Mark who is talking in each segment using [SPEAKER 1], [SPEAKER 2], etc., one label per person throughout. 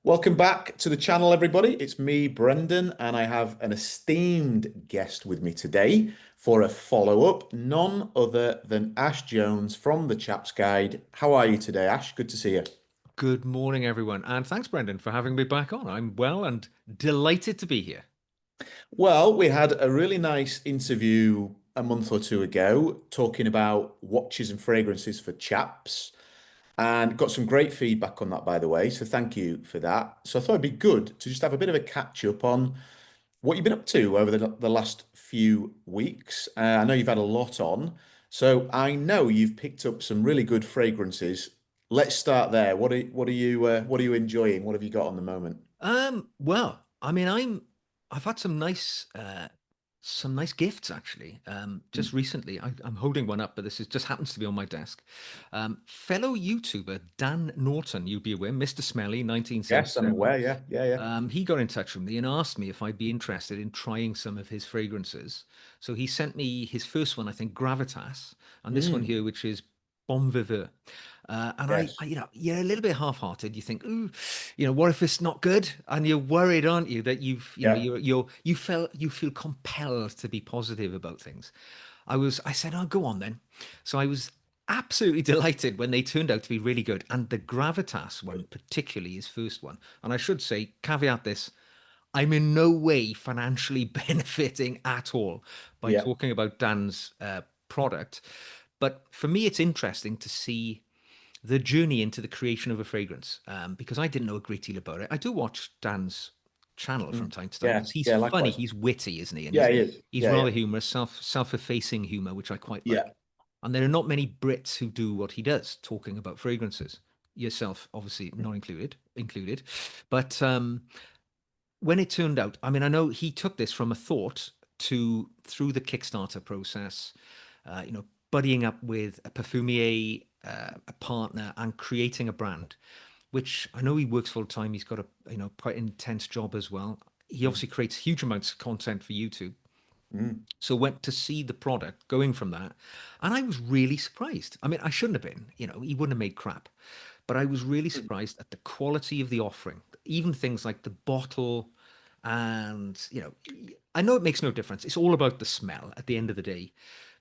[SPEAKER 1] Welcome back to the channel, everybody. It's me, Brendan, and I have an esteemed guest with me today for a follow-up, none other than Ash Jones from the Chaps Guide. How are you today, Ash? Good to see you.
[SPEAKER 2] Good morning, everyone, and thanks, Brendan, for having me back on. I'm well and delighted to be here.
[SPEAKER 1] Well, we had a really nice interview a month or two ago talking about watches and fragrances for chaps. And got some great feedback on that, by the way. So thank you for that. So I thought it'd be good to just have a bit of a catch up on what you've been up to over the last few weeks. I know you've had a lot on. So I know you've picked up some really good fragrances. Let's start there. What are you enjoying? What have you got on the moment?
[SPEAKER 2] Well, I mean, I've had some nice gifts actually. Just recently, I'm holding one up, but this is just happens to be on my desk. Fellow YouTuber Dan Norton, you'd be aware, Mr. Smelly,
[SPEAKER 1] Yes, I'm
[SPEAKER 2] 1977.
[SPEAKER 1] aware. Yeah, yeah, yeah.
[SPEAKER 2] He got in touch with me and asked me if I'd be interested in trying some of his fragrances. So he sent me his first one, I think, Gravitas, and this one
[SPEAKER 1] Mm,
[SPEAKER 2] here, which is Bon Viveur. And
[SPEAKER 1] yes.
[SPEAKER 2] you're a little bit half-hearted. You think, ooh, what if it's not good? And you're worried, aren't you, that
[SPEAKER 1] Yeah.
[SPEAKER 2] you feel compelled to be positive about things. I said, oh, go on then. So I was absolutely delighted when they turned out to be really good. And the Gravitas one, particularly his first one. And I should say, caveat this, I'm in no way financially benefiting at all by
[SPEAKER 1] Yeah.
[SPEAKER 2] talking about Dan's product. But for me, it's interesting to see the journey into the creation of a fragrance because I didn't know a great deal about it. I do watch Dan's channel from
[SPEAKER 1] Mm,
[SPEAKER 2] time to time
[SPEAKER 1] yeah.
[SPEAKER 2] because he's
[SPEAKER 1] Yeah.
[SPEAKER 2] funny,
[SPEAKER 1] Likewise.
[SPEAKER 2] he's witty, isn't he? And
[SPEAKER 1] Yeah, he is.
[SPEAKER 2] he's
[SPEAKER 1] Yeah, yeah.
[SPEAKER 2] rather humorous, self-effacing humor, which I quite like.
[SPEAKER 1] Yeah.
[SPEAKER 2] And there are not many Brits who do what he does, talking about fragrances. Yourself, obviously, not included. But when it turned out, I mean, I know he took this from a thought to through the Kickstarter process, buddying up with a perfumier, a partner, and creating a brand. Which I know he works full time. He's got a quite intense job as well. He
[SPEAKER 1] Mm,
[SPEAKER 2] obviously creates huge amounts of content for YouTube.
[SPEAKER 1] mm,
[SPEAKER 2] So went to see the product going from that, and I was really surprised. I mean, I shouldn't have been. He wouldn't have made crap, but I was really
[SPEAKER 1] mm.
[SPEAKER 2] surprised at the quality of the offering. Even things like the bottle, and I know it makes no difference. It's all about the smell at the end of the day,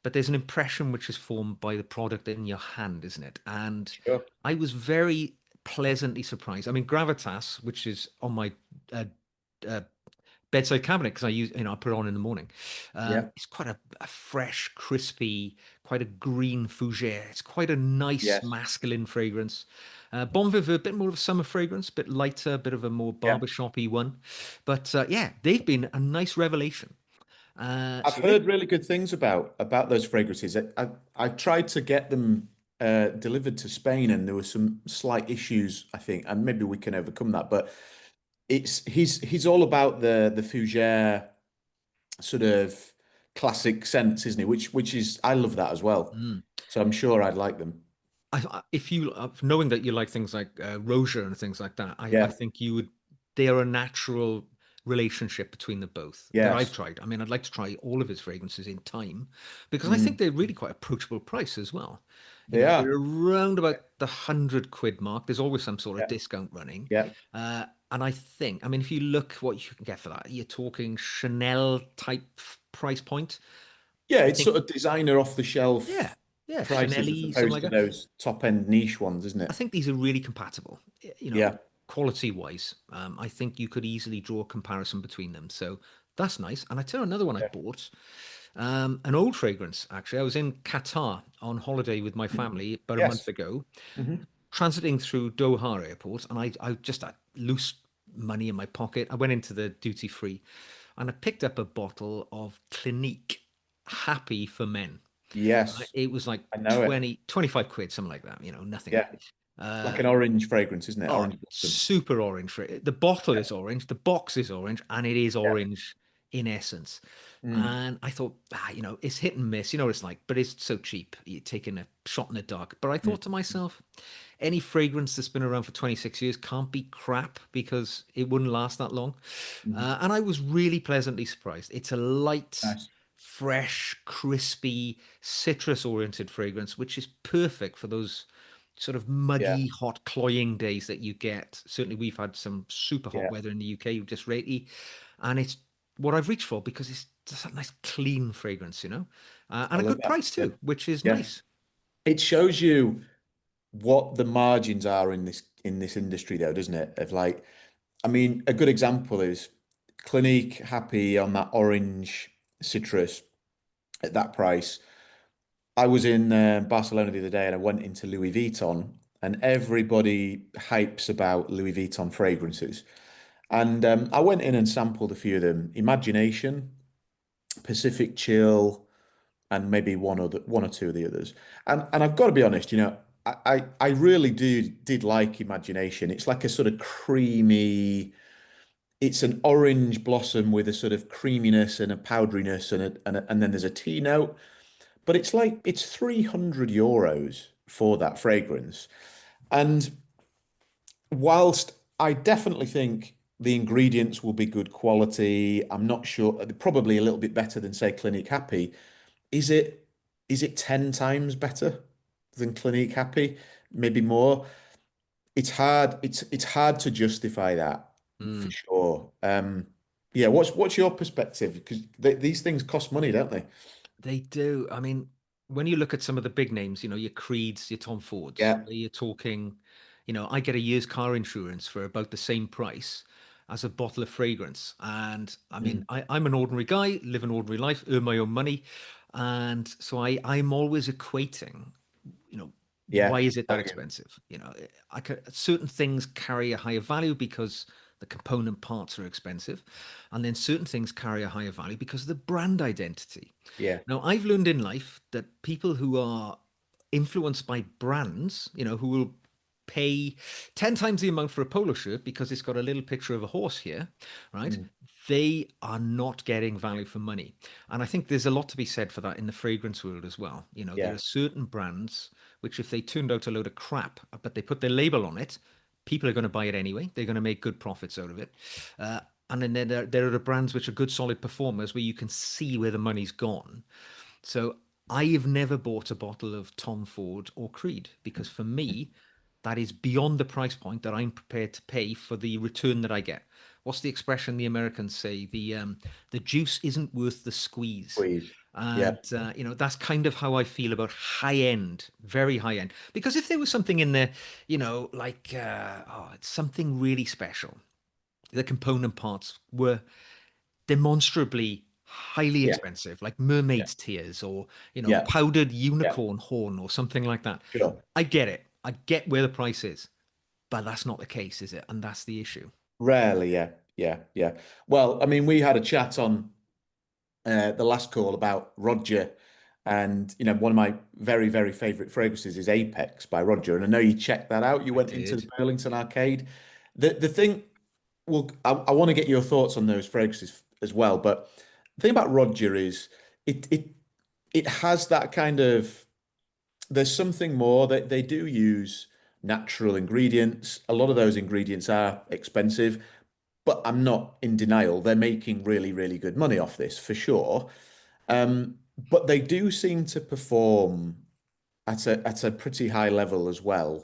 [SPEAKER 2] but there's an impression which is formed by the product in your hand, isn't it? And
[SPEAKER 1] Sure.
[SPEAKER 2] I was very pleasantly surprised. I mean, Gravitas, which is on my uh, uh, bedside cabinet because I use, I put it on in the morning.
[SPEAKER 1] Yeah.
[SPEAKER 2] It's quite a fresh, crispy, quite a green fougere. It's quite a nice
[SPEAKER 1] Yes.
[SPEAKER 2] masculine fragrance. Bon Vivre, a bit more of a summer fragrance, a bit lighter, a bit of a more
[SPEAKER 1] Yeah.
[SPEAKER 2] barbershop-y one. But yeah, they've been a nice revelation.
[SPEAKER 1] I've
[SPEAKER 2] So yeah,
[SPEAKER 1] heard really good things about those fragrances. I tried to get them delivered to Spain, and there were some slight issues, I think, and maybe we can overcome that. But he's all about the fougere sort of classic sense, isn't he? Which is I love that as well.
[SPEAKER 2] mm.
[SPEAKER 1] So I'm sure I'd like them.
[SPEAKER 2] If you knowing that you like things like Roja and things like that, I
[SPEAKER 1] Yeah.
[SPEAKER 2] think you would. They are a natural relationship between the both that I've
[SPEAKER 1] Yes.
[SPEAKER 2] tried. I mean, I'd like to try all of his fragrances in time because I think
[SPEAKER 1] Mm.
[SPEAKER 2] they're really quite approachable price as well.
[SPEAKER 1] They
[SPEAKER 2] They're
[SPEAKER 1] are.
[SPEAKER 2] around about the £100 mark. There's always some sort of
[SPEAKER 1] Yeah.
[SPEAKER 2] discount running.
[SPEAKER 1] Yeah.
[SPEAKER 2] And I think, I mean, if you look what you can get for that, you're talking Chanel type price point.
[SPEAKER 1] Yeah.
[SPEAKER 2] I
[SPEAKER 1] It's
[SPEAKER 2] think,
[SPEAKER 1] sort of designer off the
[SPEAKER 2] yeah,
[SPEAKER 1] shelf
[SPEAKER 2] yeah,
[SPEAKER 1] prices as
[SPEAKER 2] Chanel, something
[SPEAKER 1] opposed
[SPEAKER 2] like
[SPEAKER 1] to
[SPEAKER 2] that.
[SPEAKER 1] those top end niche ones, isn't
[SPEAKER 2] I
[SPEAKER 1] it?
[SPEAKER 2] think these are really compatible,
[SPEAKER 1] Yeah.
[SPEAKER 2] quality wise. I think you could easily draw a comparison between them. So that's nice. And I tell you another one I
[SPEAKER 1] Yeah.
[SPEAKER 2] bought, an old fragrance, actually. I was in Qatar on holiday with my family about a month
[SPEAKER 1] Yes.
[SPEAKER 2] ago,
[SPEAKER 1] Hmm.
[SPEAKER 2] transiting through Doha airport, and I just had loose money in my pocket. I went into the duty free and I picked up a bottle of Clinique Happy for Men.
[SPEAKER 1] Yes.
[SPEAKER 2] It was like
[SPEAKER 1] I know it.
[SPEAKER 2] 25 quid, something like that, nothing.
[SPEAKER 1] Yeah. Like an orange fragrance, isn't it?
[SPEAKER 2] Oh,
[SPEAKER 1] Orange blossom.
[SPEAKER 2] super orange. The bottle
[SPEAKER 1] Yeah.
[SPEAKER 2] is orange, the box is orange, and it is
[SPEAKER 1] Yeah.
[SPEAKER 2] orange in essence.
[SPEAKER 1] Mm.
[SPEAKER 2] And I thought, it's hit and miss. You know what it's like, but it's so cheap. You're taking a shot in the dark. But I
[SPEAKER 1] Mm.
[SPEAKER 2] thought to myself, any fragrance that's been around for 26 years can't be crap because it wouldn't last that long.
[SPEAKER 1] Mhm.
[SPEAKER 2] And I was really pleasantly surprised. It's a light,
[SPEAKER 1] Nice.
[SPEAKER 2] fresh, crispy, citrus oriented fragrance, which is perfect for those sort of
[SPEAKER 1] Yeah.
[SPEAKER 2] muggy, hot, cloying days that you get. Certainly, we've had some super hot
[SPEAKER 1] Yeah.
[SPEAKER 2] weather in the UK just lately, and it's what I've reached for because it's just a nice, clean fragrance,
[SPEAKER 1] I
[SPEAKER 2] and a
[SPEAKER 1] love
[SPEAKER 2] good
[SPEAKER 1] that.
[SPEAKER 2] price
[SPEAKER 1] Yeah.
[SPEAKER 2] too, which is
[SPEAKER 1] Yeah.
[SPEAKER 2] nice.
[SPEAKER 1] It shows you what the margins are in this industry though, doesn't it? Of like, I mean, a good example is Clinique Happy on that orange citrus at that price. I was in Barcelona the other day and I went into Louis Vuitton and everybody hypes about Louis Vuitton fragrances. And I went in and sampled a few of them. Imagination, Pacific Chill, and maybe one or two of the others. And I've got to be honest, I really did like Imagination. It's like a sort of creamy, it's an orange blossom with a sort of creaminess and a powderiness and then there's a tea note. But it's like it's €300 for that fragrance. And whilst I definitely think the ingredients will be good quality, I'm not sure, probably a little bit better than say Clinique Happy. Is it is it 10 times better than Clinique Happy? Maybe more. It's hard to justify that for
[SPEAKER 2] Mm.
[SPEAKER 1] sure. Yeah, what's your perspective? Because these things cost money, don't they?
[SPEAKER 2] They do. I mean, when you look at some of the big names, your Creeds, your Tom Fords,
[SPEAKER 1] Yeah.
[SPEAKER 2] where you're talking, I get a year's car insurance for about the same price as a bottle of fragrance. And I mean,
[SPEAKER 1] Mm.
[SPEAKER 2] I'm an ordinary guy, live an ordinary life, earn my own money. And so I'm always equating, you know,
[SPEAKER 1] Yeah.
[SPEAKER 2] why is it that
[SPEAKER 1] Value.
[SPEAKER 2] expensive? Certain things carry a higher value because the component parts are expensive, and then certain things carry a higher value because of the brand identity.
[SPEAKER 1] Yeah.
[SPEAKER 2] Now, I've learned in life that people who are influenced by brands, who will pay 10 times the amount for a polo shirt because it's got a little picture of a horse here, right?
[SPEAKER 1] Mm.
[SPEAKER 2] They are not getting value for money. And I think there's a lot to be said for that in the fragrance world as well. There
[SPEAKER 1] Yeah.
[SPEAKER 2] are certain brands which, if they turned out a load of crap, but they put their label on it, people are going to buy it anyway. They're going to make good profits out of it. Uh, and then there are the brands which are good, solid performers where you can see where the money's gone. So I've never bought a bottle of Tom Ford or Creed because for me, that is beyond the price point that I'm prepared to pay for the return that I get. What's the expression the Americans say? The juice isn't worth the squeeze.
[SPEAKER 1] Please. Yeah.
[SPEAKER 2] And that's kind of how I feel about high end, very high end. Because if there was something in there, like it's something really special, the component parts were demonstrably highly
[SPEAKER 1] Yeah.
[SPEAKER 2] expensive, like
[SPEAKER 1] Yeah.
[SPEAKER 2] mermaid's tears or,
[SPEAKER 1] Yeah.
[SPEAKER 2] powdered
[SPEAKER 1] Yeah.
[SPEAKER 2] unicorn horn or something like that.
[SPEAKER 1] Sure.
[SPEAKER 2] I get it. I get where the price is, but that's not the case, is it? And that's the issue.
[SPEAKER 1] Rarely, yeah. Yeah. Yeah. Well, I mean, we had a chat on the last call about Roger, and one of my very, very favorite fragrances is Apex by Roger. And I know you checked that out. You
[SPEAKER 2] I
[SPEAKER 1] went into the
[SPEAKER 2] did.
[SPEAKER 1] Burlington Arcade. The thing, well, I want to get your thoughts on those fragrances as well. But the thing about Roger is it has that kind of there's something more that they do use natural ingredients. A lot of those ingredients are expensive, but I'm not in denial. They're making really, really good money off this for sure. But they do seem to perform at a pretty high level as well.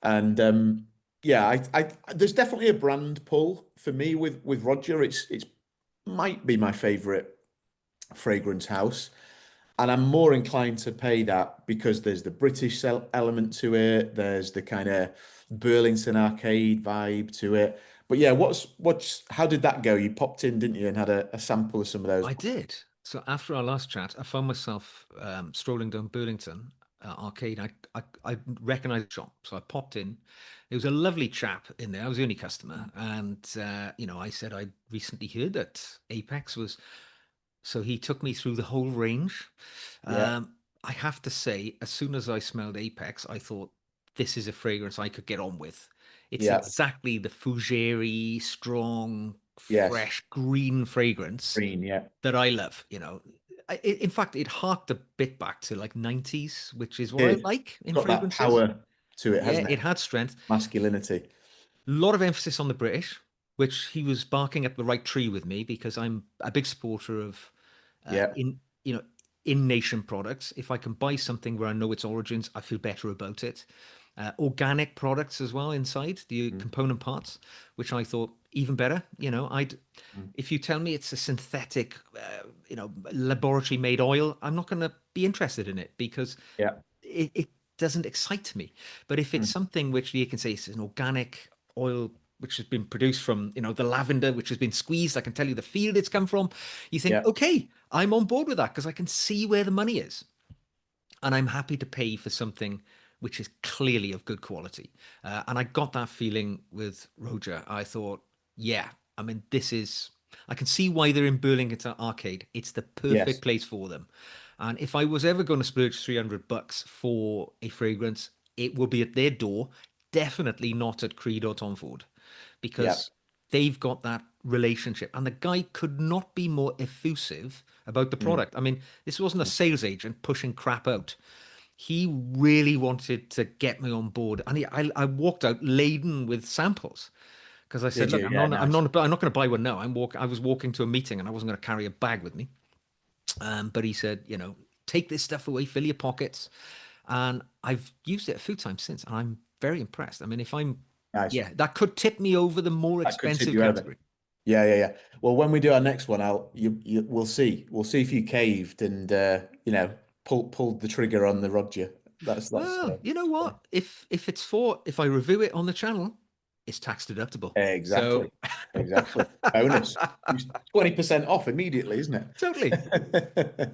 [SPEAKER 1] And yeah, there's definitely a brand pull for me with Roger. It's might be my favorite fragrance house. And I'm more inclined to pay that because there's the British element to it. There's the kind of Burlington arcade vibe to it. But yeah, how did that go? You popped in, didn't you, and had a sample of some of those?
[SPEAKER 2] I did. So after our last chat, I found myself strolling down Burlington Arcade. I recognized the shop, so I popped in. There was a lovely chap in there. I was the only customer, and I said I recently heard that Apex was. So he took me through the whole range.
[SPEAKER 1] Yeah,
[SPEAKER 2] I have to say, as soon as I smelled Apex, I thought this is a fragrance I could get on with. It's
[SPEAKER 1] yeah,
[SPEAKER 2] exactly the fougere, strong,
[SPEAKER 1] yes,
[SPEAKER 2] fresh, green fragrance
[SPEAKER 1] green, yeah.
[SPEAKER 2] that I love. In fact, it harked a bit back to like 90s, which is what I
[SPEAKER 1] It's
[SPEAKER 2] like in
[SPEAKER 1] got that
[SPEAKER 2] fragrances.
[SPEAKER 1] power to it,
[SPEAKER 2] Yeah,
[SPEAKER 1] hasn't it?
[SPEAKER 2] it had strength.
[SPEAKER 1] Masculinity.
[SPEAKER 2] A lot of emphasis on the British, which he was barking up the right tree with me because I'm a big supporter of
[SPEAKER 1] Yeah,
[SPEAKER 2] in in nation products. If I can buy something where I know its origins, I feel better about it. organic products as well inside the
[SPEAKER 1] Mm,
[SPEAKER 2] component parts, which I thought even better.
[SPEAKER 1] mm.
[SPEAKER 2] If you tell me it's a synthetic, laboratory made oil, I'm not going to be interested in it because
[SPEAKER 1] Yeah.
[SPEAKER 2] it doesn't excite me. But if it's
[SPEAKER 1] Mm,
[SPEAKER 2] something which you can say is an organic oil which has been produced from, the lavender which has been squeezed, I can tell you the field it's come from. You think,
[SPEAKER 1] yeah.
[SPEAKER 2] okay, I'm on board with that because I can see where the money is, and I'm happy to pay for something which is clearly of good quality. And I got that feeling with Roger. I thought, yeah, I mean, this is. I can see why they're in Burlington Arcade. It's the perfect
[SPEAKER 1] Yes.
[SPEAKER 2] place for them. And if I was ever going to splurge $300 for a fragrance, it will be at their door. Definitely not at Creed or Tom Ford,
[SPEAKER 1] Yeah.
[SPEAKER 2] because they've got that relationship. And the guy could not be more effusive about the
[SPEAKER 1] Mm,
[SPEAKER 2] product. I mean, this wasn't a
[SPEAKER 1] mm.
[SPEAKER 2] sales agent pushing crap out. He really wanted to get me on board, and I walked out laden with samples because I said,
[SPEAKER 1] Did
[SPEAKER 2] "Look,
[SPEAKER 1] you? Yeah. Nice.
[SPEAKER 2] I'm not going to buy one now. I was walking to a meeting, and I wasn't going to carry a bag with me." But he said, take this stuff away, fill your pockets, and I've used it a few times since, and I'm very impressed. I mean,
[SPEAKER 1] Nice.
[SPEAKER 2] yeah, that could tip me over the more
[SPEAKER 1] That could tip
[SPEAKER 2] expensive
[SPEAKER 1] you over.
[SPEAKER 2] category.
[SPEAKER 1] Yeah, yeah, yeah. Well, when we do our next one, we'll see. We'll see if you caved and pulled the trigger on the Roger. That's
[SPEAKER 2] Well, you know what? If I review it on the channel, it's tax deductible.
[SPEAKER 1] exactly,
[SPEAKER 2] So
[SPEAKER 1] exactly. Bonus. 20% off immediately, isn't
[SPEAKER 2] totally.
[SPEAKER 1] it?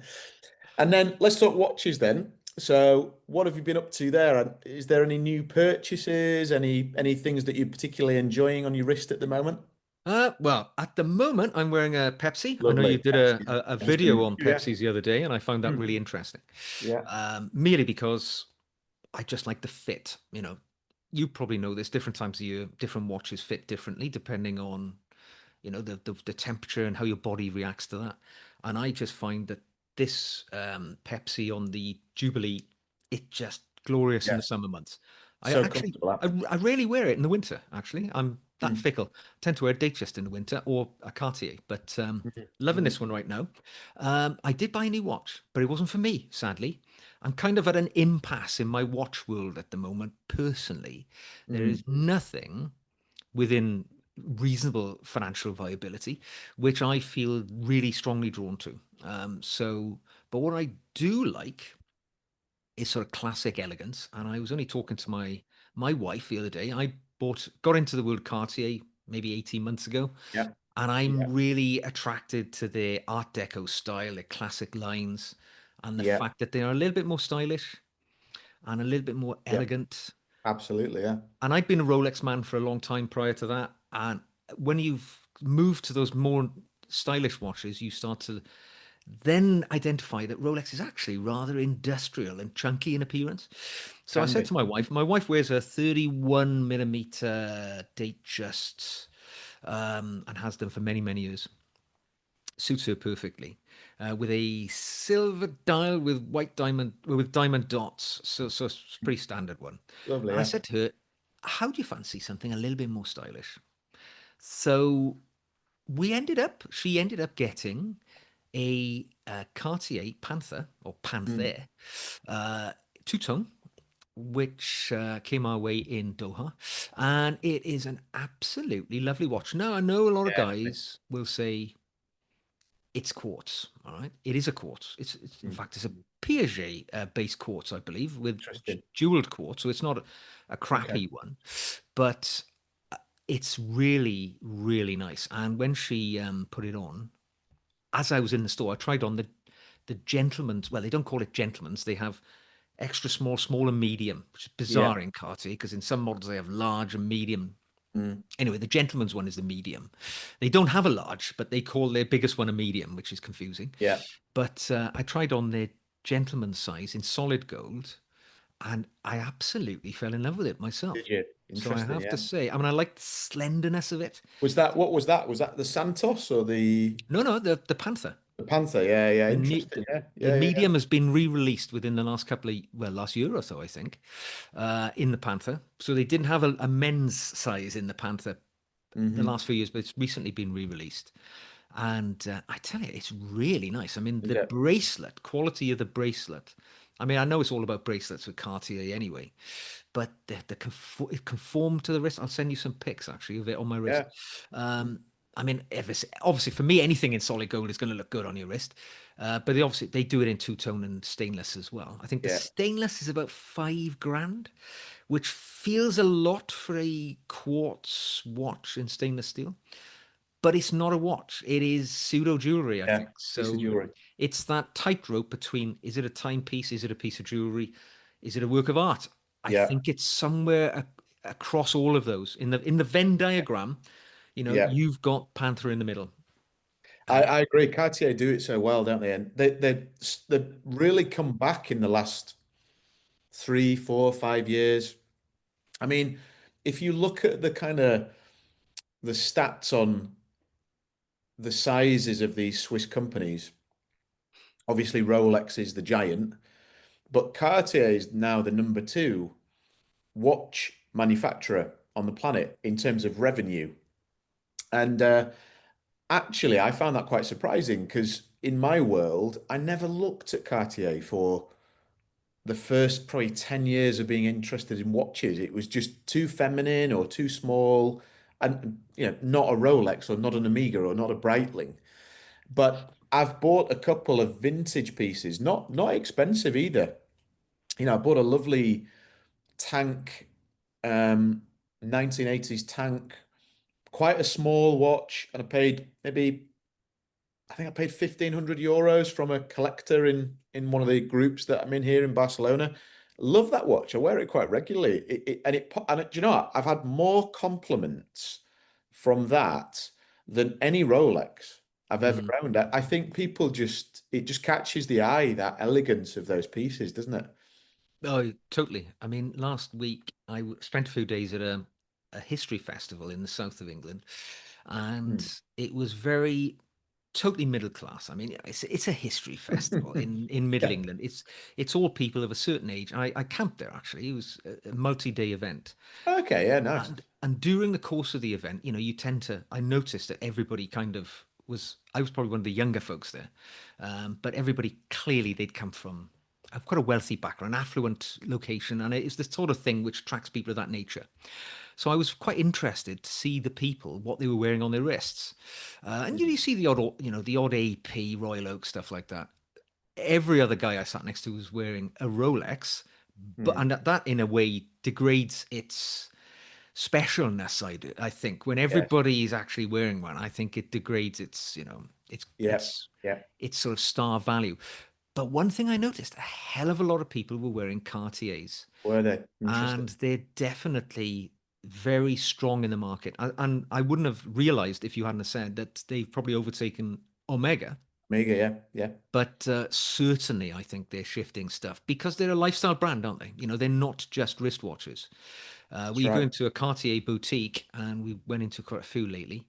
[SPEAKER 1] And then let's talk watches then. So, what have you been up to there? And is there any new purchases? Any things that you're particularly enjoying on your wrist at the moment?
[SPEAKER 2] Well, at the moment, I'm wearing a Pepsi. I know you
[SPEAKER 1] Lovely.
[SPEAKER 2] did
[SPEAKER 1] Pepsi.
[SPEAKER 2] a
[SPEAKER 1] Nice to meet
[SPEAKER 2] video on
[SPEAKER 1] you. Yeah.
[SPEAKER 2] Pepsis the other day, and I found that
[SPEAKER 1] Mm.
[SPEAKER 2] really interesting.
[SPEAKER 1] Yeah.
[SPEAKER 2] Merely because I just like the fit. You probably know this. Different times of year, different watches fit differently depending on the temperature and how your body reacts to that. And I just find that this Pepsi on the Jubilee, it just glorious in
[SPEAKER 1] Yeah.
[SPEAKER 2] the summer months. I
[SPEAKER 1] So
[SPEAKER 2] actually,
[SPEAKER 1] comfortable. That.
[SPEAKER 2] I rarely wear it in the winter. Actually, I'm that
[SPEAKER 1] Mm.
[SPEAKER 2] fickle. I tend to wear a Datejust in the winter or a Cartier, but
[SPEAKER 1] Mhm.
[SPEAKER 2] loving
[SPEAKER 1] Mhm.
[SPEAKER 2] this one right now. I did buy a new watch, but it wasn't for me, sadly. I'm kind of at an impasse in my watch world at the moment. Personally, there
[SPEAKER 1] Mm.
[SPEAKER 2] is nothing within reasonable financial viability, which I feel really strongly drawn to. But what I do like is sort of classic elegance. And I was only talking to my wife the other day. I got into the world Cartier maybe 18 months ago,
[SPEAKER 1] Yeah.
[SPEAKER 2] and I'm
[SPEAKER 1] Yeah.
[SPEAKER 2] really attracted to their Art Deco style, their classic lines, and the
[SPEAKER 1] Yeah.
[SPEAKER 2] fact that they are a little bit more stylish and a little bit more
[SPEAKER 1] Yeah.
[SPEAKER 2] elegant.
[SPEAKER 1] Absolutely. Yeah.
[SPEAKER 2] And I've been a Rolex man for a long time prior to that. And when you've moved to those more stylish watches, you start to then identify that Rolex is actually rather industrial and chunky in appearance. So I
[SPEAKER 1] Can
[SPEAKER 2] said
[SPEAKER 1] be.
[SPEAKER 2] to my wife wears a 31 millimeter Datejust, and has done for many, many years. Suits her perfectly, with a silver dial with diamond dots. So it's a pretty standard one.
[SPEAKER 1] Lovely.
[SPEAKER 2] And I
[SPEAKER 1] Yeah.
[SPEAKER 2] said to her, "How do you fancy something a little bit more stylish?" So she ended up getting a Cartier Panther or
[SPEAKER 1] Mm.
[SPEAKER 2] Panther, uh, two tone, which came our way in Doha, and it is an absolutely lovely watch. Now I know a lot of
[SPEAKER 1] Yeah. Lovely.
[SPEAKER 2] guys will say it's quartz. All right, it is a quartz. It's in
[SPEAKER 1] Mm.
[SPEAKER 2] fact it's a
[SPEAKER 1] Mm.
[SPEAKER 2] Piaget based quartz, I believe, with
[SPEAKER 1] Interesting.
[SPEAKER 2] jeweled quartz. So it's not a
[SPEAKER 1] Okay.
[SPEAKER 2] crappy one, but it's really really nice. And when she put it on, as I was in the store, I tried on the gentleman's. Well, they don't call it gentleman's. They have extra small, small, and medium, which is
[SPEAKER 1] Yeah.
[SPEAKER 2] bizarre in Cartier because in some models they have large and medium.
[SPEAKER 1] Mm.
[SPEAKER 2] Anyway, the gentleman's one is the medium. They don't have a large, but they call their biggest one a medium, which is confusing.
[SPEAKER 1] Yeah.
[SPEAKER 2] But I tried on their gentleman's size in solid gold, and I absolutely fell in love with it
[SPEAKER 1] Did
[SPEAKER 2] myself.
[SPEAKER 1] you?
[SPEAKER 2] So I
[SPEAKER 1] Interesting.
[SPEAKER 2] have to
[SPEAKER 1] Yeah.
[SPEAKER 2] say, I mean, I like the slenderness of it.
[SPEAKER 1] Was that what was that? Was that the Santos or
[SPEAKER 2] No, no, the Panther.
[SPEAKER 1] the Panther? Yeah. Yeah.
[SPEAKER 2] The, new,
[SPEAKER 1] Interesting. Yeah.
[SPEAKER 2] the
[SPEAKER 1] Yeah. Yeah. Yeah.
[SPEAKER 2] medium has been re-released within the last last year or so, I think, in the Panther. So they didn't have a men's size in the Panther the
[SPEAKER 1] Mm-hmm.
[SPEAKER 2] last few years, but it's recently been re-released. And I tell you, it's really nice. I mean,
[SPEAKER 1] Is
[SPEAKER 2] the
[SPEAKER 1] it?
[SPEAKER 2] bracelet, quality of the bracelet I mean, I know it's all about bracelets with Cartier anyway, but it conformed to the wrist. I'll send you some pics actually of it on my wrist.
[SPEAKER 1] Yeah,
[SPEAKER 2] Um, I mean, obviously for me, anything in solid gold is going to look good on your wrist. But they do it in two tone and stainless as well. I think the
[SPEAKER 1] yeah,
[SPEAKER 2] stainless is about 5 grand, which feels a lot for a quartz watch in stainless steel, but it's not a watch. It is pseudo jewelry, I
[SPEAKER 1] yeah.
[SPEAKER 2] think.
[SPEAKER 1] Piece of
[SPEAKER 2] So
[SPEAKER 1] jewelry.
[SPEAKER 2] it's that tightrope between, is it a timepiece? Is it a piece of jewelry? Is it a work of art? I
[SPEAKER 1] Yeah,
[SPEAKER 2] think it's somewhere across all of those. In the Venn diagram,
[SPEAKER 1] yeah.
[SPEAKER 2] you've got Panther in the middle.
[SPEAKER 1] I agree. Cartier do it so well, don't they? And they really come back in the last 3, 4, 5 years. I mean, if you look at the kind of the stats on the sizes of these Swiss companies, obviously Rolex is the giant, but Cartier is now the number two watch manufacturer on the planet in terms of revenue. And actually, I found that quite surprising because in my world, I never looked at Cartier for the first probably 10 years of being interested in watches. It was just too feminine or too small and not a Rolex or not an Omega or not a Breitling. But I've bought a couple of vintage pieces, not expensive either. I bought a lovely tank, um 1980s tank, quite a small watch, and I paid maybe I think I paid 1,500 euros from a collector in one of the groups that I'm in here in Barcelona. Love that watch. I wear it quite regularly. Do you know what? I've had more compliments from that than any Rolex I've ever
[SPEAKER 2] Mm.
[SPEAKER 1] owned. I think people just it just catches the eye, that elegance of those pieces, doesn't it?
[SPEAKER 2] Oh, totally. I mean, last week spent a few days at a history festival in the south of England, and
[SPEAKER 1] Mm.
[SPEAKER 2] it was very totally middle class. I mean, it's a history festival in Middle
[SPEAKER 1] Yeah.
[SPEAKER 2] England. It's all people of a certain age. I camped there actually. It was a multi-day event,
[SPEAKER 1] Okay, yeah, nice.
[SPEAKER 2] and during the course of the event, you tend to. I noticed that everybody kind of was. I was probably one of the younger folks there, but everybody clearly they'd come from quite a wealthy background, affluent location, and it's the sort of thing which attracts people of that nature. So I was quite interested to see the people what they were wearing on their wrists, and you
[SPEAKER 1] Mm.
[SPEAKER 2] see the odd AP Royal Oak stuff like that. Every other guy I sat next to was wearing a Rolex, but
[SPEAKER 1] Mm.
[SPEAKER 2] and that in a way degrades its specialness. I think when
[SPEAKER 1] Yes.
[SPEAKER 2] everybody is actually wearing one, I think it degrades its
[SPEAKER 1] Yeah. Yeah.
[SPEAKER 2] its sort of star value. But one thing I noticed, a hell of a lot of people were wearing Cartiers,
[SPEAKER 1] Were they?
[SPEAKER 2] and
[SPEAKER 1] Interesting.
[SPEAKER 2] they're definitely very strong in the market. And I wouldn't have realized if you hadn't have said that they've probably overtaken Omega.
[SPEAKER 1] Mega, yeah. Yeah.
[SPEAKER 2] But certainly, I think they're shifting stuff because they're a lifestyle brand, aren't they? They're not just wristwatches.
[SPEAKER 1] That's
[SPEAKER 2] We go
[SPEAKER 1] right.
[SPEAKER 2] into a Cartier boutique, and we went into quite a few lately.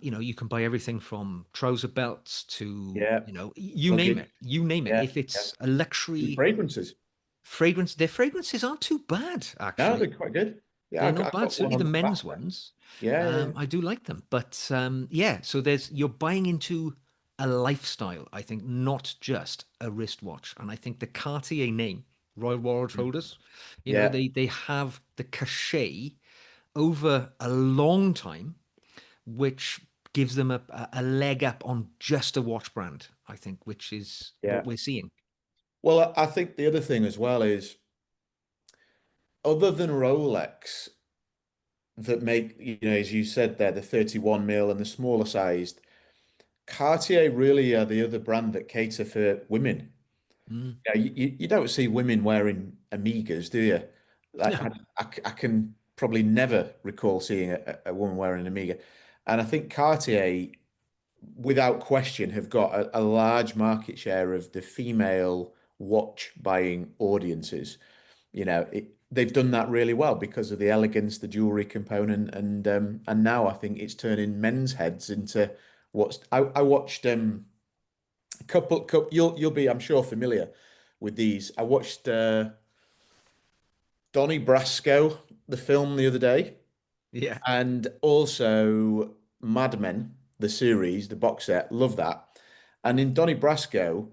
[SPEAKER 2] You can buy everything from trouser belts to,
[SPEAKER 1] Yeah.
[SPEAKER 2] you name
[SPEAKER 1] Luggage.
[SPEAKER 2] it. You name it.
[SPEAKER 1] Yeah.
[SPEAKER 2] If
[SPEAKER 1] Yeah.
[SPEAKER 2] it's a
[SPEAKER 1] And
[SPEAKER 2] luxury
[SPEAKER 1] fragrances.
[SPEAKER 2] fragrance, their fragrances aren't too bad,
[SPEAKER 1] No,
[SPEAKER 2] actually.
[SPEAKER 1] they're quite good. Yeah,
[SPEAKER 2] They're not
[SPEAKER 1] I
[SPEAKER 2] bad.
[SPEAKER 1] got one
[SPEAKER 2] Certainly the
[SPEAKER 1] on
[SPEAKER 2] men's
[SPEAKER 1] Sabbatical.
[SPEAKER 2] ones.
[SPEAKER 1] Yeah, yeah,
[SPEAKER 2] I do like them. But yeah, so you're buying into a lifestyle, I think, not just a wristwatch. And I think the Cartier name, Royal Warrant
[SPEAKER 1] yeah.
[SPEAKER 2] Holders,
[SPEAKER 1] Yeah,
[SPEAKER 2] they have the cachet over a long time, which gives them a leg up on just a watch brand, I think, which is what
[SPEAKER 1] yeah.
[SPEAKER 2] we're seeing.
[SPEAKER 1] Well, I think the other thing as well is other than Rolex that make, as you said there, the 31 mil and the smaller sized, Cartier really are the other brand that cater for women.
[SPEAKER 2] Mm.
[SPEAKER 1] Yeah, you don't see women wearing Amigas, do you? Like
[SPEAKER 2] No.
[SPEAKER 1] I can probably never recall seeing a woman wearing an Amiga. And I think Cartier, without question, have got a large market share of the female watch buying audiences. They've done that really well because of the elegance, the jewelry component, and now I think it's turning men's heads into what's. I watched couple you'll be I'm sure familiar with these. I watched Donnie Brasco, the film the other day,
[SPEAKER 2] Yeah.
[SPEAKER 1] and also Mad Men, the series, the box set. Love that. And in Donnie Brasco,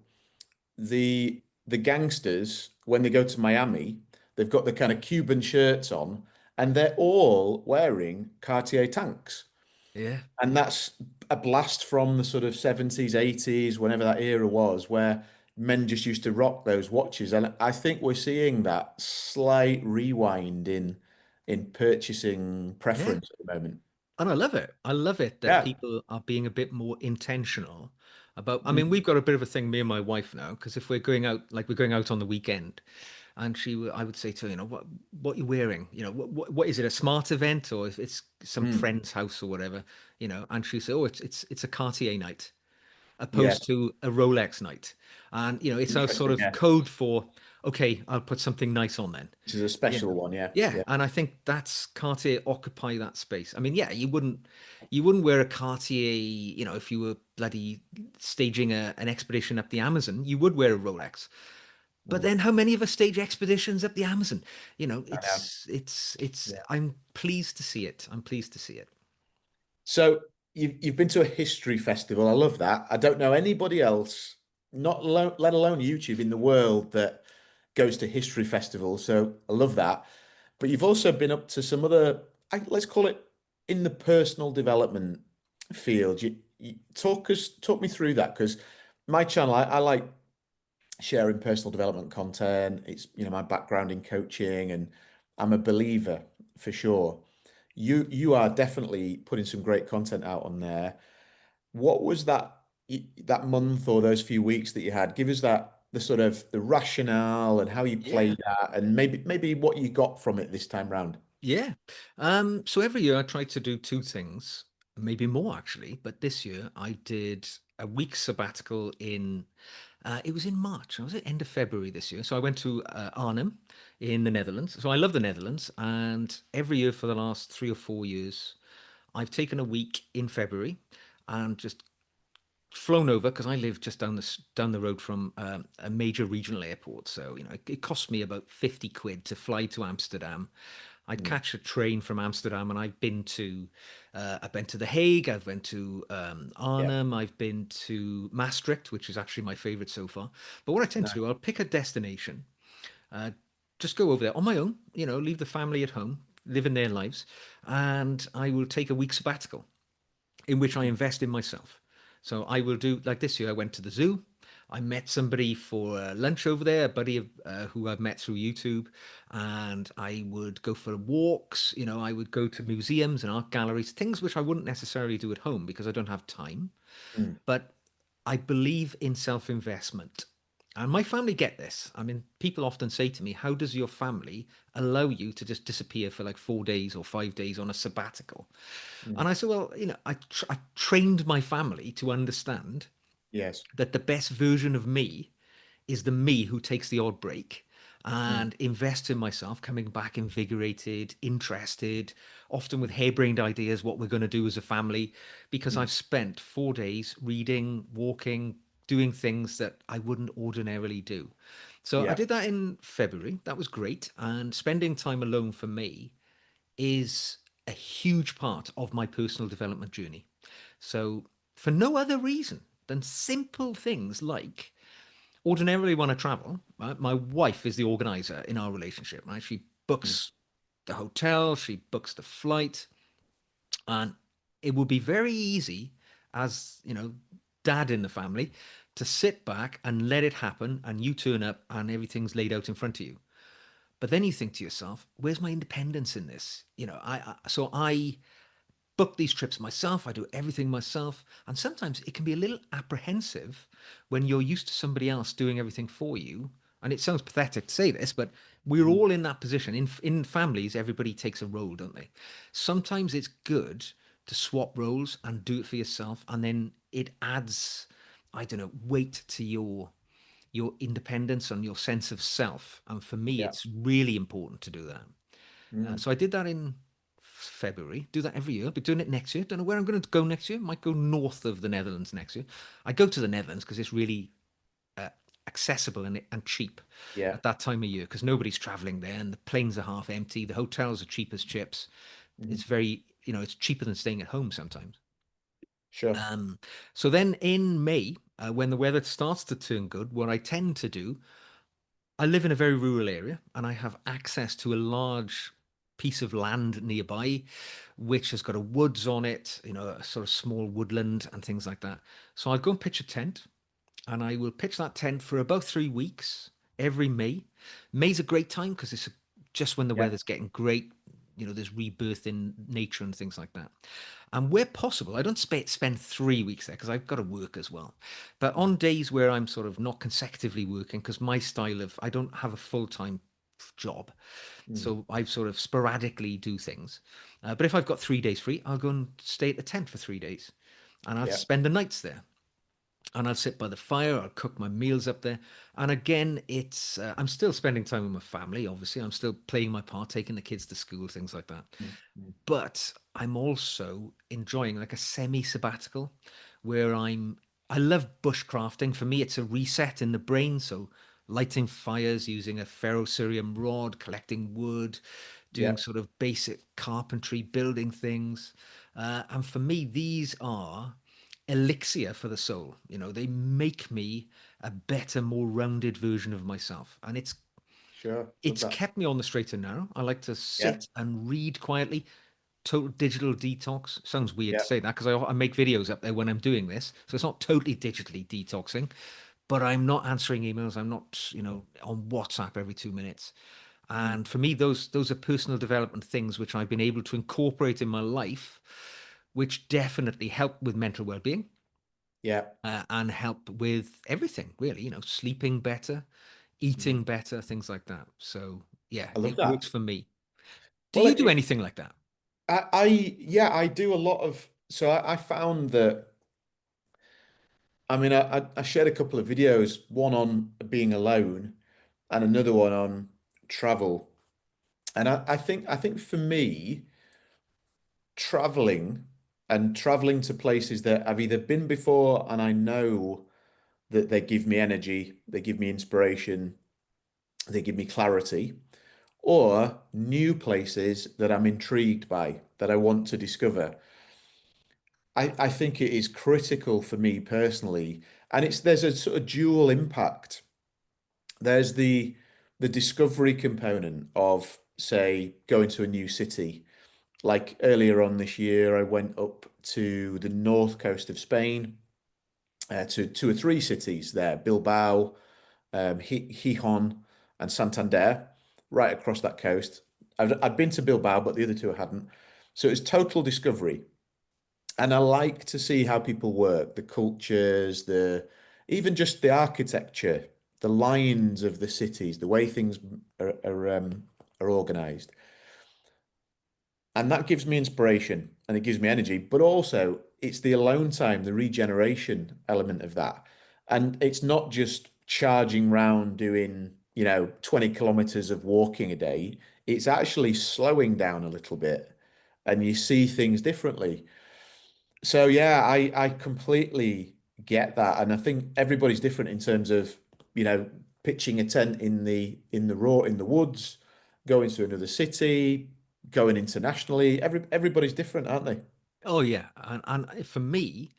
[SPEAKER 1] the the gangsters, when they go to Miami, they've got the kind of Cuban shirts on, and they're all wearing Cartier tanks.
[SPEAKER 2] Yeah.
[SPEAKER 1] And that's a blast from the sort of 70s, 80s, whenever that era was, where men just used to rock those watches. And I think we're seeing that slight rewind in purchasing
[SPEAKER 2] Yeah.
[SPEAKER 1] preference at the moment.
[SPEAKER 2] And I love it. I love it that
[SPEAKER 1] Yeah.
[SPEAKER 2] people are being a bit more intentional about. I mean,
[SPEAKER 1] Mm.
[SPEAKER 2] we've got a bit of a thing, me and my wife now, because if we're going out, like we're going out on the weekend, and I would say to her, what you're wearing, what is it, a smart event, or if it's some
[SPEAKER 1] Mm.
[SPEAKER 2] friend's house or whatever, and she said, oh, it's a Cartier night,
[SPEAKER 1] Yeah.
[SPEAKER 2] opposed to a Rolex night, and it's a sort
[SPEAKER 1] Interesting.
[SPEAKER 2] of
[SPEAKER 1] Yeah.
[SPEAKER 2] code for, okay, I'll put something nice on then.
[SPEAKER 1] This is a
[SPEAKER 2] Yeah.
[SPEAKER 1] special one. Yeah.
[SPEAKER 2] Yeah,
[SPEAKER 1] Yeah.
[SPEAKER 2] and I think that's Cartier occupy that space. I mean, yeah, you wouldn't wear a Cartier, if you were bloody staging an expedition up the Amazon, you would wear a Rolex. But
[SPEAKER 1] Mm.
[SPEAKER 2] then how many of us stage expeditions up the Amazon?
[SPEAKER 1] I know.
[SPEAKER 2] It's
[SPEAKER 1] Yeah.
[SPEAKER 2] I'm pleased to see it. I'm pleased to see it.
[SPEAKER 1] So you've been to a history festival. I love that. I don't know anybody else, let alone YouTube, in the world that goes to history festivals. So I love that. But you've also been up to some other, let's call it in the personal development field. You talk me through that because my channel, I like sharing personal development content. It's, my background in coaching, and I'm a believer for sure. You are definitely putting some great content out on there. What was that month or those few weeks that you had? Give us the sort of the rationale and how you
[SPEAKER 2] Yeah.
[SPEAKER 1] played that, and maybe what you got from it this time round.
[SPEAKER 2] Yeah. So every year I try to do two things, maybe more actually, but this year I did a week sabbatical it was in March. I was at end of February this year. So I went to Arnhem in the Netherlands. So I love the Netherlands, and every year for the last 3 or 4 years, I've taken a week in February and just flown over because I live just down the road from a major regional airport. So it cost me about 50 quid to fly to Amsterdam. I'd
[SPEAKER 1] Mm.
[SPEAKER 2] catch a train from Amsterdam, and I've been to The Hague, I've been to
[SPEAKER 1] Yeah.
[SPEAKER 2] Arnhem, I've been to Maastricht, which is actually my favorite so far. But what I tend to
[SPEAKER 1] Nice.
[SPEAKER 2] do, I'll pick a destination, uh, just go over there on my own, leave the family at home, living their lives, and I will take a week sabbatical in which I invest in myself. So I will do, like this year, I went to the zoo. I met somebody for lunch over there, a buddy who I've met through YouTube, and I would go for walks. I would go to museums and art galleries, things which I wouldn't necessarily do at home because I don't have time.
[SPEAKER 1] Mm.
[SPEAKER 2] But I believe in self investment. And my family get this. I mean, people often say to me, how does your family allow you to just disappear for like 4 days or 5 days on a sabbatical?
[SPEAKER 1] Mm.
[SPEAKER 2] And I said, well, I trained my family to understand
[SPEAKER 1] Yes.
[SPEAKER 2] that the best version of me is the me who takes the odd break
[SPEAKER 1] Mm.
[SPEAKER 2] and invests in myself, coming back invigorated, interested, often with harebrained ideas what we're going to do as a family, because
[SPEAKER 1] Mm.
[SPEAKER 2] I've spent 4 days reading, walking, doing things that I wouldn't ordinarily do. So I
[SPEAKER 1] Yeah.
[SPEAKER 2] did that in February. That was great. And spending time alone for me is a huge part of my personal development journey. So, for no other reason than simple things like ordinarily when I travel, right, my wife is the organizer in our relationship, right? She
[SPEAKER 1] Mm.
[SPEAKER 2] books the hotel, she books the flight, and it would be very easy as, dad in the family to sit back and let it happen and you turn up and everything's laid out in front of you. But then you think to yourself, where's my independence in this? So I book these trips myself. I do everything myself. And sometimes it can be a little apprehensive when you're used to somebody else doing everything for you. And it sounds pathetic to say this, but we're
[SPEAKER 1] Mm.
[SPEAKER 2] all in that position. In families, everybody takes a role, don't they? Sometimes it's good to swap roles and do it for yourself. And then it adds, I don't know, weight to your independence and your sense of self. And for me,
[SPEAKER 1] Yeah.
[SPEAKER 2] it's really important to do that.
[SPEAKER 1] Mm.
[SPEAKER 2] So I did that in February. Do that every year. I'll be doing it next year. Don't know where I'm going to go next year. Might go north of the Netherlands next year. I go to the Netherlands because it's really uh, accessible and cheap
[SPEAKER 1] Yeah.
[SPEAKER 2] at that time of year because nobody's traveling there and the planes are half empty. The hotels are cheap as chips.
[SPEAKER 1] Mhm.
[SPEAKER 2] It's very, it's cheaper than staying at home sometimes.
[SPEAKER 1] Sure.
[SPEAKER 2] Um, so then in May, when the weather starts to turn good, what I tend to do, I live in a very rural area and I have access to a large piece of land nearby, which has got a woods on it, a sort of small woodland and things like that. So I'll go and pitch a tent and I will pitch that tent for about 3 weeks every May. May's a great time because it's just when the
[SPEAKER 1] Yeah.
[SPEAKER 2] weather's getting great. There's rebirth in nature and things like that. And where possible, I don't spend 3 weeks there because I've got to work as well. But
[SPEAKER 1] Mm,
[SPEAKER 2] on days where I'm sort of not consecutively working, because my style of, I don't have a full time job.
[SPEAKER 1] mm,
[SPEAKER 2] So I sort of sporadically do things. But if I've got 3 days free, I'll go and stay at the tent for 3 days and I'll
[SPEAKER 1] yeah.
[SPEAKER 2] spend the nights there and I'll sit by the fire. I'll cook my meals up there. And again, it's I'm still spending time with my family. Obviously, I'm still playing my part, taking the kids to school, things like that.
[SPEAKER 1] Mm, mm,
[SPEAKER 2] But I'm also enjoying like a semi-sabbatical, where I love bushcrafting. For me, it's a reset in the brain. So lighting fires using a ferrocerium rod, collecting wood,
[SPEAKER 1] yeah.
[SPEAKER 2] doing sort of basic carpentry, building things. And for me, these are elixir for the soul. They make me a better, more rounded version of myself. And
[SPEAKER 1] Sure. Love
[SPEAKER 2] it's
[SPEAKER 1] that.
[SPEAKER 2] kept me on the straight and narrow. I like to
[SPEAKER 1] Yeah.
[SPEAKER 2] sit and read quietly. Total digital detox. Sounds weird
[SPEAKER 1] Yeah.
[SPEAKER 2] to say that because I make videos up there when I'm doing this. So it's not totally digitally detoxing, but I'm not answering emails. I'm not, on WhatsApp every 2 minutes.
[SPEAKER 1] Mm,
[SPEAKER 2] And for me, those are personal development things which I've been able to incorporate in my life, which definitely help with mental well-being
[SPEAKER 1] yeah.
[SPEAKER 2] and help with everything, really, sleeping better,
[SPEAKER 1] Mm.
[SPEAKER 2] eating better, things like that. So, yeah,
[SPEAKER 1] I love
[SPEAKER 2] it
[SPEAKER 1] that.
[SPEAKER 2] works for me. Do
[SPEAKER 1] Well,
[SPEAKER 2] you do anything like that?
[SPEAKER 1] yeah, I do a lot of. So I found that. I mean, I shared a couple of videos, one on being alone, and another one on travel. And I think for me, traveling and traveling to places that I've either been before and I know that they give me energy, they give me inspiration, they give me clarity, or new places that I'm intrigued by, that I want to discover. I think it is critical for me personally, and there's a sort of dual impact. There's the discovery component of, say, going to a new city. Like earlier on this year, I went up to the north coast of Spain, to two or three cities there, Bilbao, Gijón, and Santander, right across that coast. I'd been to Bilbao, but the other two I hadn't. So it was total discovery. And I like to see how people work, the cultures, even just the architecture, the lines of the cities, the way things are organized. And that gives me inspiration and it gives me energy, but also it's the alone time, the regeneration element of that. And it's not just charging round doing, 20 kilometers of walking a day. It's actually slowing down a little bit and you see things differently. So yeah, I completely get that, and I think everybody's different in terms of pitching a tent in the woods, going to another city, going internationally. Everybody's different, aren't they?
[SPEAKER 2] Oh, yeah. And for me,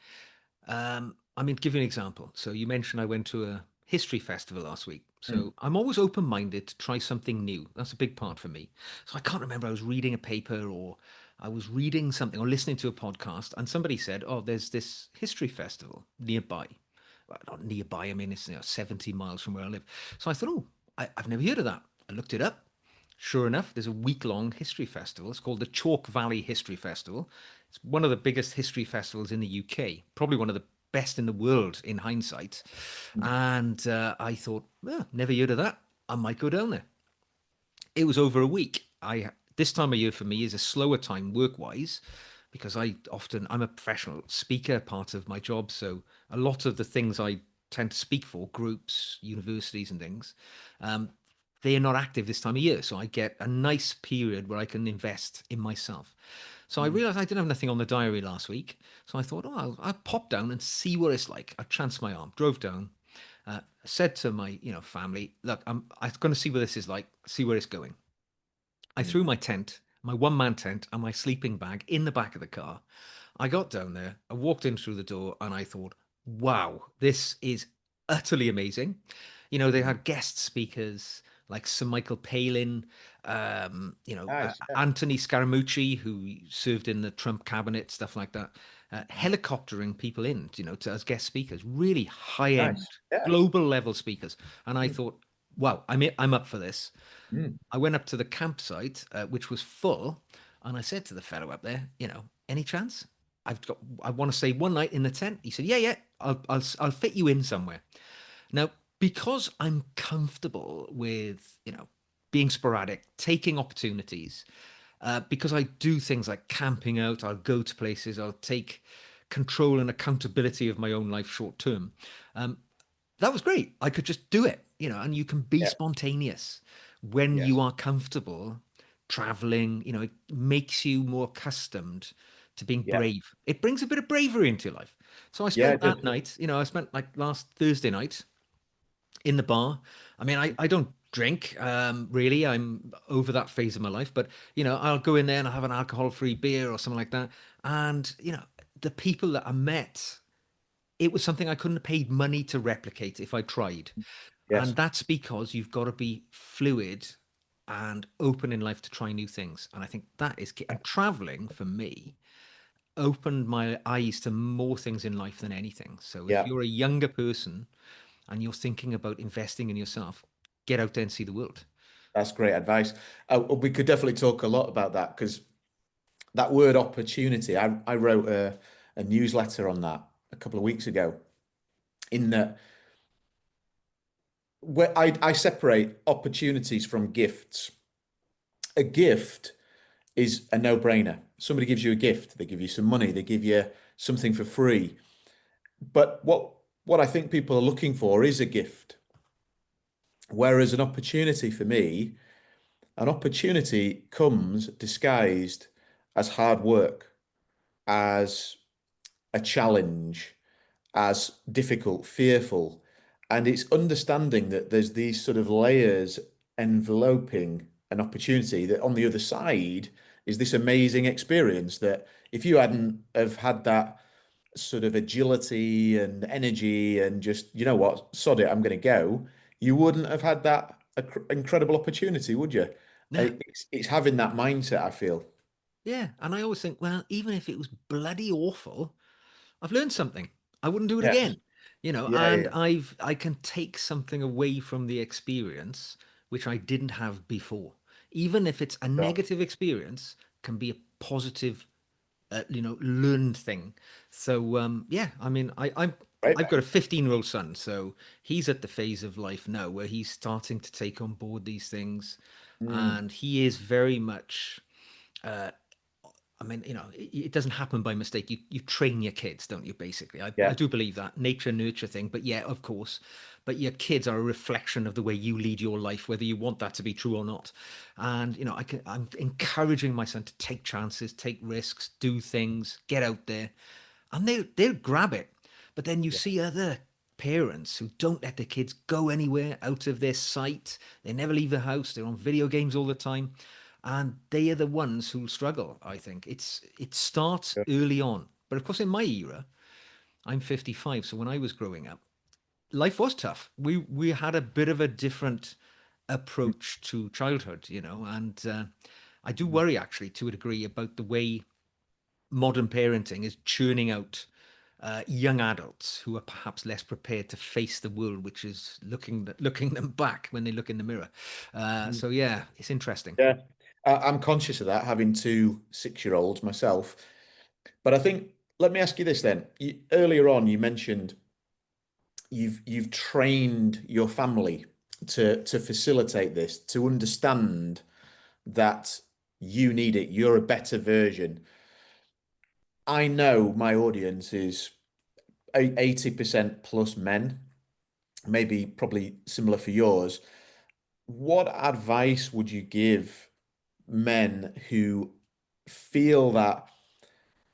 [SPEAKER 2] I mean, give you an example. So you mentioned I went to a history festival last week.
[SPEAKER 1] Mm,
[SPEAKER 2] So I'm always open-minded to try something new. That's a big part for me. So I can't remember, I was reading a paper or I was reading something or listening to a podcast, and somebody said, "Oh, there's this history festival nearby." Well, not nearby, I mean, it's 70 miles from where I live. So I thought, oh, I've never heard of that. I looked it up. Sure enough, there's a week-long history festival. It's called the Chalk Valley History Festival. It's one of the biggest history festivals in the UK, probably one of the best in the world in hindsight.
[SPEAKER 1] mm,
[SPEAKER 2] And I thought, well, never heard of that. I might go down there. It was over a week. I This time of year for me is a slower time work-wise because I'm a professional speaker, part of my job. So a lot of the things I tend to speak for, groups, universities, and things, um, they are not active this time of year. So I get a nice period where I can invest in myself. So I
[SPEAKER 1] mm,
[SPEAKER 2] realized I didn't have nothing on the diary last week. So I thought, oh, I'll pop down and see what it's like. I chanced my arm, drove down, said to my, family, look, I'm going to see what this is like, see where it's going. I
[SPEAKER 1] mm,
[SPEAKER 2] threw my tent, my one-man tent, and my sleeping bag in the back of the car. I got down there, I walked in through the door, and I thought, wow, this is utterly amazing. They had guest speakers like Sir Michael Palin,
[SPEAKER 1] Nice. Yeah.
[SPEAKER 2] Anthony Scaramucci, who served in the Trump cabinet, stuff like that. Helicoptering people in, as guest speakers, really high end,
[SPEAKER 1] Nice. Yeah.
[SPEAKER 2] global level speakers. And I
[SPEAKER 1] Mm,
[SPEAKER 2] thought, wow, I'm up for this.
[SPEAKER 1] mm.
[SPEAKER 2] I went up to the campsite, which was full, and I said to the fellow up there, any chance? I want to stay one night in the tent. He said, yeah, yeah, I'll fit you in somewhere. Now, because I'm comfortable with, being sporadic, taking opportunities, because I do things like camping out, I'll go to places, I'll take control and accountability of my own life short term. Um, that was great. I could just do it, and you can be
[SPEAKER 1] Yeah.
[SPEAKER 2] spontaneous when you
[SPEAKER 1] Yes.
[SPEAKER 2] are comfortable traveling. It makes you more accustomed to being
[SPEAKER 1] Yeah.
[SPEAKER 2] brave. It brings a bit of bravery into your life. So I
[SPEAKER 1] Yeah.
[SPEAKER 2] spent that night, I spent like last Thursday night in the bar. I mean, I don't drink, really. I'm over that phase of my life, but I'll go in there and I'll have an alcohol-free beer or something like that. And, the people that I met, it was something I couldn't have paid money to replicate if I tried. And
[SPEAKER 1] Yes.
[SPEAKER 2] that's because you've got to be fluid and open in life to try new things. And I think that is key. And traveling for me opened my eyes to more things in life than anything. So if
[SPEAKER 1] Yeah.
[SPEAKER 2] you're a younger person and you're thinking about investing in yourself, get out there and see the world.
[SPEAKER 1] That's great advice. We could definitely talk a lot about that because that word opportunity, I wrote a newsletter on that a couple of weeks ago. In that, where I separate opportunities from gifts. A gift is a no-brainer. Somebody gives you a gift, they give you some money, they give you something for free. But what I think people are looking for is a gift. Whereas an opportunity for me, an opportunity comes disguised as hard work, as a challenge, as difficult, fearful. And it's understanding that there's these sort of layers enveloping an opportunity that on the other side is this amazing experience that if you hadn't have had that sort of agility and energy and just, you know what, sod it, I'm going to go, you wouldn't have had that incredible opportunity, would you?
[SPEAKER 2] Yeah.
[SPEAKER 1] It's having that mindset, I feel.
[SPEAKER 2] Yeah. And I always think, well, even if it was bloody awful, I've learned something. I wouldn't do it
[SPEAKER 1] Yes.
[SPEAKER 2] again.
[SPEAKER 1] Yeah,
[SPEAKER 2] And
[SPEAKER 1] yeah,
[SPEAKER 2] I can take something away from the experience which I didn't have before. Even if it's a
[SPEAKER 1] yeah.
[SPEAKER 2] negative experience, can be a positive, learned thing. So yeah, I mean,
[SPEAKER 1] Right,
[SPEAKER 2] I've got
[SPEAKER 1] mate.
[SPEAKER 2] a 15-year-old son, so he's at the phase of life now where he's starting to take on board these things,
[SPEAKER 1] Mm,
[SPEAKER 2] and he is very much. I mean, it doesn't happen by mistake. You train your kids, don't you? Basically, I
[SPEAKER 1] yeah,
[SPEAKER 2] do believe that nature nurture thing. But yeah, of course, but your kids are a reflection of the way you lead your life, whether you want that to be true or not. And I'm encouraging my son to take chances, take risks, do things, get out there, and they'll grab it. But then you
[SPEAKER 1] yeah,
[SPEAKER 2] see other parents who don't let their kids go anywhere out of their sight. They never leave the house. They're on video games all the time, and they are the ones who struggle. I think it starts
[SPEAKER 1] yeah.
[SPEAKER 2] early on. But of course, in my era, I'm 55, so when I was growing up, life was tough. We had a bit of a different approach to childhood, and I do
[SPEAKER 1] Mm.
[SPEAKER 2] worry actually to a degree about the way modern parenting is churning out young adults who are perhaps less prepared to face the world, which is looking them back when they look in the mirror.
[SPEAKER 1] Mm.
[SPEAKER 2] So yeah, it's interesting.
[SPEAKER 1] Yeah, I'm conscious of that, having two 6-year-olds myself. But I think, let me ask you this then. Earlier on, you mentioned you've trained your family to facilitate this, to understand that you need it. You're a better version. I know my audience is 80% plus men, maybe probably similar for yours. What advice would you give men who feel that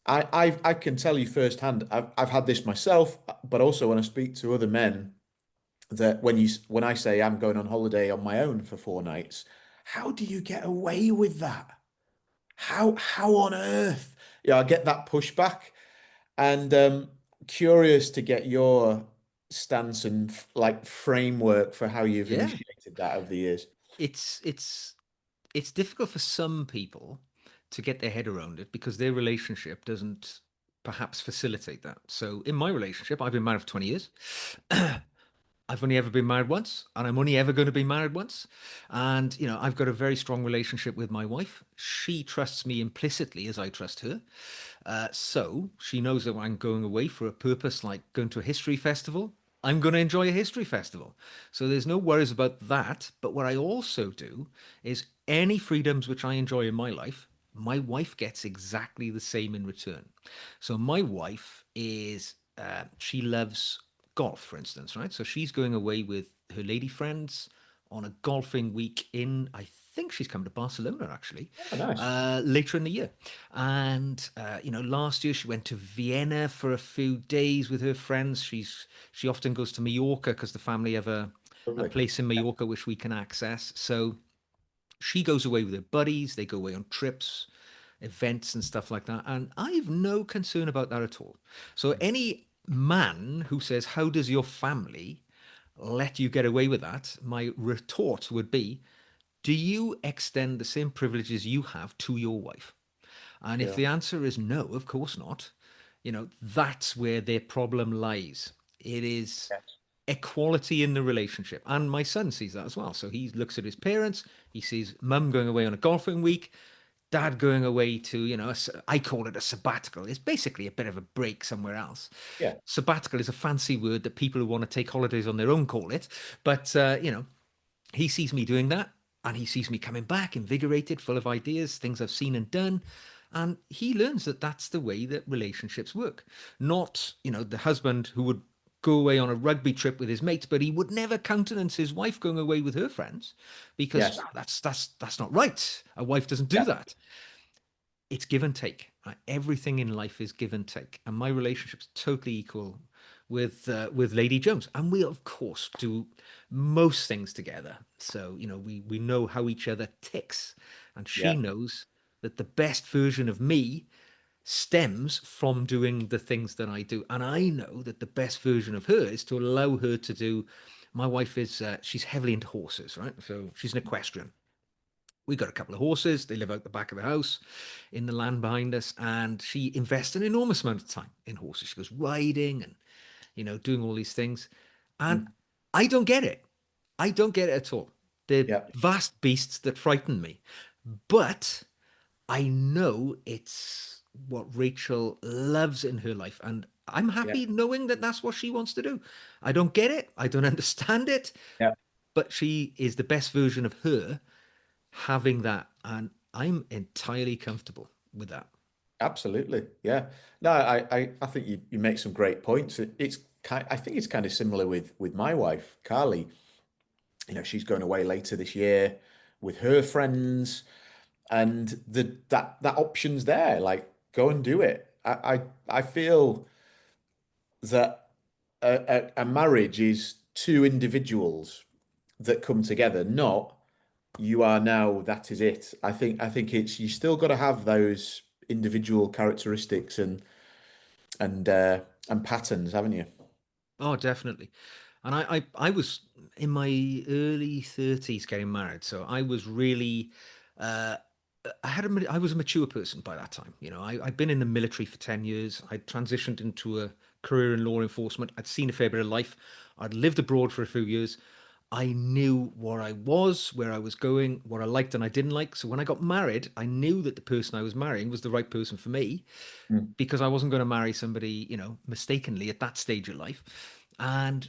[SPEAKER 1] I can tell you firsthand, I've had this myself, but also when I speak to other men, that when I say I'm going on holiday on my own for 4 nights, how do you get away with that? How on earth? Yeah, I get that pushback, and curious to get your stance and like framework for how you've
[SPEAKER 2] Yeah,
[SPEAKER 1] initiated that over the years.
[SPEAKER 2] it's it's it's difficult for some people to get their head around it because their relationship doesn't perhaps facilitate that. So in my relationship, I've been married for 20 years. I've only ever been married once, and I'm only ever going to be married once. And, I've got a very strong relationship with my wife. She trusts me implicitly as I trust her. So she knows that when I'm going away for a purpose like going to a history festival, I'm going to enjoy a history festival. So there's no worries about that. But what I also do is any freedoms which I enjoy in my life, my wife gets exactly the same in return. So my wife she loves golf, for instance, right? So she's going away with her lady friends on a golfing week I think she's come to Barcelona actually,
[SPEAKER 1] Oh, nice.
[SPEAKER 2] later in the year. And, last year she went to Vienna for a few days with her friends. She often goes to Mallorca because the family have a
[SPEAKER 1] Lovely.
[SPEAKER 2] place in Mallorca which we can access. So she goes away with her buddies. They go away on trips, events, and stuff like that. And I've no concern about that at all. So any man who says, "How does your family let you get away with that?" My retort would be, do you extend the same privileges you have to your wife? And if
[SPEAKER 1] Yeah.
[SPEAKER 2] the answer is no, of course not, that's where their problem lies. It is
[SPEAKER 1] Yes.
[SPEAKER 2] equality in the relationship. And my son sees that as well. So he looks at his parents, he sees mum going away on a golfing week, dad going away to, I call it a sabbatical. It's basically a bit of a break somewhere else.
[SPEAKER 1] Yeah.
[SPEAKER 2] Sabbatical is a fancy word that people who want to take holidays on their own call it. But, he sees me doing that and he sees me coming back invigorated, full of ideas, things I've seen and done. And he learns that that's the way that relationships work. Not, the husband who would go away on a rugby trip with his mates, but he would never countenance his wife going away with her friends because
[SPEAKER 1] Yes.
[SPEAKER 2] that's not right. A wife doesn't do
[SPEAKER 1] Yeah.
[SPEAKER 2] that. It's give and take. Right? Everything in life is give and take, and my relationship's totally equal with Lady Jones, and we of course do most things together. So we know how each other ticks, and she
[SPEAKER 1] Yeah.
[SPEAKER 2] knows that the best version of me stems from doing the things that I do, and I know that the best version of her is to allow her to do. My wife is she's heavily into horses, right? So she's an equestrian. We got a couple of horses. They live out the back of the house in the land behind us. And she invests an enormous amount of time in horses. She goes riding and, doing all these things. And
[SPEAKER 1] Mm.
[SPEAKER 2] I don't get it. I don't get it at all. They're
[SPEAKER 1] Yeah.
[SPEAKER 2] vast beasts that frighten me. But I know it's what Rachel loves in her life. And I'm
[SPEAKER 1] Yeah.
[SPEAKER 2] happy knowing that that's what she wants to do. I don't get it. I don't understand it.
[SPEAKER 1] Yeah.
[SPEAKER 2] But she is the best version of her having that, and I'm entirely comfortable with that.
[SPEAKER 1] Absolutely. Yeah. No, I think you make some great points. It's kind, I think it's kind of similar with my wife, Carly. She's going away later this year with her friends, and that option's there. Like, go and do it. I feel that a marriage is two individuals that come together, not you are now, that is it. I think it's you still got to have those individual characteristics and patterns, haven't you?
[SPEAKER 2] Oh, definitely. And I was in my early 30s getting married, so I was really uh, I was a mature person by that time. I'd been in the military for 10 years. I'd transitioned into a career in law enforcement. I'd seen a fair bit of life. I'd lived abroad for a few years. I knew where I was, where I was going, what I liked and I didn't like. So when I got married, I knew that the person I was marrying was the right person for me
[SPEAKER 1] Mm.
[SPEAKER 2] because I wasn't going to marry somebody, mistakenly at that stage of life. And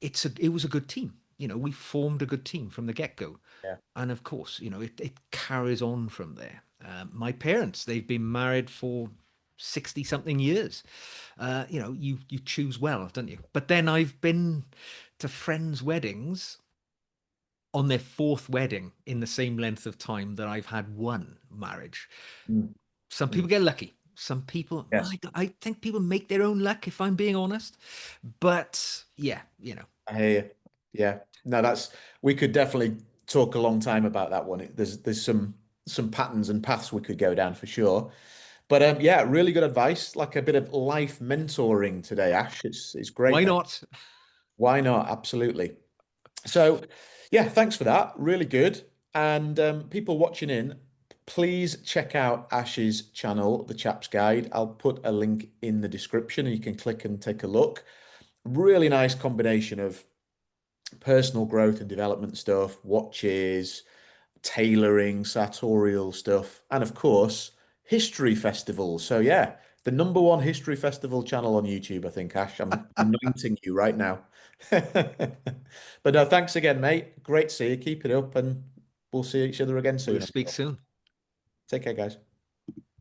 [SPEAKER 2] it was a good team. We formed a good team from the get go.
[SPEAKER 1] Yeah.
[SPEAKER 2] And of course, it carries on from there. My parents, they've been married for 60 something years. You choose well, don't you? But then I've been to friends' weddings on their fourth wedding in the same length of time that I've had one marriage.
[SPEAKER 1] Mm.
[SPEAKER 2] Some people
[SPEAKER 1] Mm.
[SPEAKER 2] get lucky. Some people,
[SPEAKER 1] Yes.
[SPEAKER 2] I think people make their own luck, if I'm being honest. But yeah,
[SPEAKER 1] I hear you. Yeah. No, that's we could definitely talk a long time about that one. There's some patterns and paths we could go down for sure. But yeah, really good advice, like a bit of life mentoring today, Ash. It's great,
[SPEAKER 2] Why
[SPEAKER 1] mate.
[SPEAKER 2] not?
[SPEAKER 1] Why not? Absolutely. So, yeah, thanks for that. Really good. And people watching in, please check out Ash's channel, The Chaps Guide. I'll put a link in the description and you can click and take a look. Really nice combination of personal growth and development stuff, watches, tailoring, sartorial stuff, and of course, history festivals. So yeah, the number one history festival channel on YouTube, I think, Ash. I'm anointing you right now. But no, thanks again, mate. Great to see you. Keep it up, and we'll see each other again
[SPEAKER 2] We'll
[SPEAKER 1] soon, I'm
[SPEAKER 2] speak
[SPEAKER 1] sure.
[SPEAKER 2] soon.
[SPEAKER 1] Take care, guys.